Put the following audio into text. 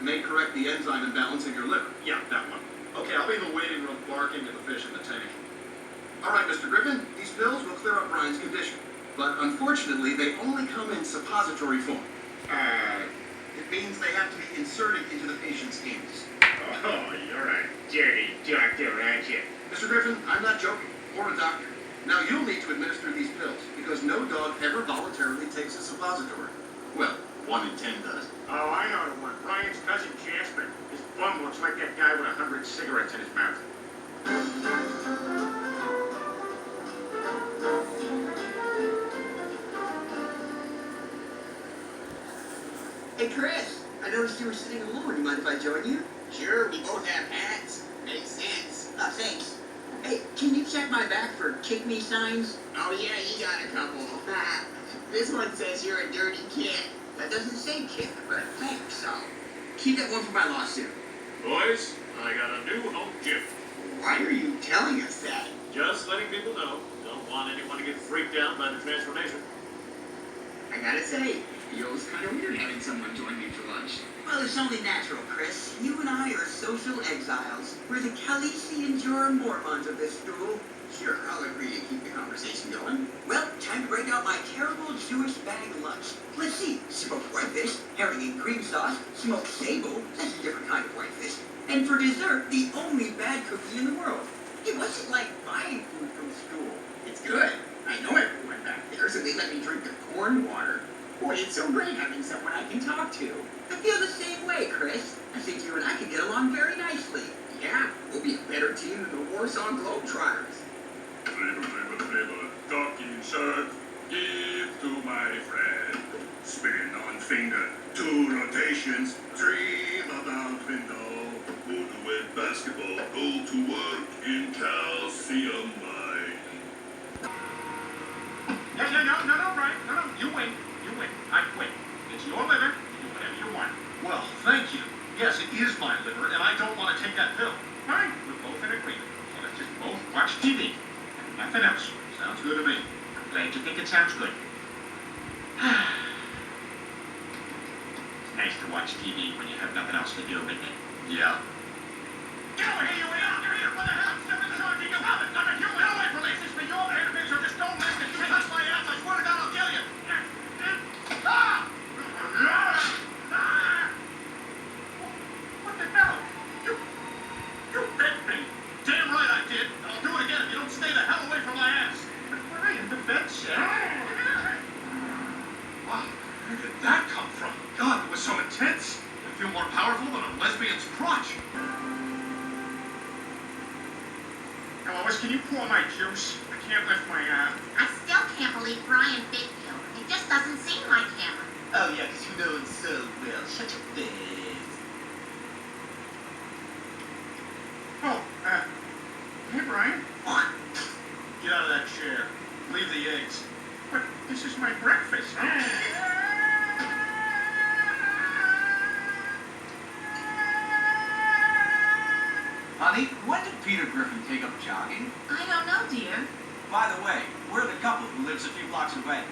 may correct the enzyme imbalance in your liver. Yeah, that one. Okay, I'll be in the waiting room barking at the fish in the tank. All right, Mr. Griffin, these pills will clear up Brian's condition. But unfortunately, they only come in suppository form. It means they have to be inserted into the patient's anus. Oh, you're a dirty doctor, aren't you? Mr. Griffin, I'm not joking, or a doctor. Now, you'll need to administer these pills, because no dog ever voluntarily takes a suppository. Well, 1 in 10 does. Oh, I know the one. Brian's cousin Jasper. His bum looks like that guy with 100 cigarettes in his mouth. Hey, Chris, I noticed you were sitting alone. You mind if I join you? Sure, we both have hats. Makes sense. Oh, thanks. Hey, can you check my back for kick me signs? Oh, yeah, you got a couple. This one says you're a dirty kid. That doesn't say kick, but thanks. So keep that one for my lawsuit. Boys, I got a new home gym. Why are you telling us that? Just letting people know. Don't want anyone to get freaked out by the transformation. I gotta say, it feels kind of weird having someone join me for lunch. Well, it's only natural, Chris. You and I are social exiles. We're the Khaleesi and Jorah Mormont of this school. Sure, I'll agree to keep the conversation going. Well, time to break out my terrible Jewish bag lunch. Let's see. Smoked whitefish, herring and cream sauce, smoked sable, that's a different kind of whitefish. And for dessert, the only bad cookie in the world. It wasn't like buying food from school. It's good. I know everyone back there, so they let me drink the corn water. Boy, it's so great having someone I can talk to. I feel the same way, Chris. I think you and I could get along very nicely. Yeah, we'll be a better team than the Warsaw Globetrotters. Flavor, talking shirt, give to my friend. Spin on finger, 2 rotations, dream about window. Voodoo with basketball, go to work in calcium mine. No, Brian. No, you win. I quit. It's your liver. You do whatever you want. Well, thank you. Yes, it is my liver, and I don't want to take that pill. Fine, we're both in agreement. So let's just both watch TV. And nothing else. Sounds good to me. I'm glad you think it sounds good. It's nice to watch TV when you have nothing else to do, isn't it? Yeah. Get over here, you idiot! You're here for the hell! Step in the car, you love it! I'm a human! Hell away from me! This for your enemies, or just don't let me touch my ass! I swear to God, I'll kill you! Ah! What the hell? You bit me! Damn right I did! I'll do it again if you don't stay the hell away from my ass! But Brian, the bed set. Wow, where did that come from? God, it was so intense! I feel more powerful than a lesbian's crotch. Now, Lois, can you pour my juice? I can't lift my arm. I still can't believe Brian bit you. It just doesn't seem like him. Oh, yeah, because you know him so well. Shut your face. Oh, hey, Brian. What? Get out of that chair. Leave the eggs. But this is my breakfast. Honey, when did Peter Griffin take up jogging? I don't know, dear. By the way, we're the couple who lives a few blocks away.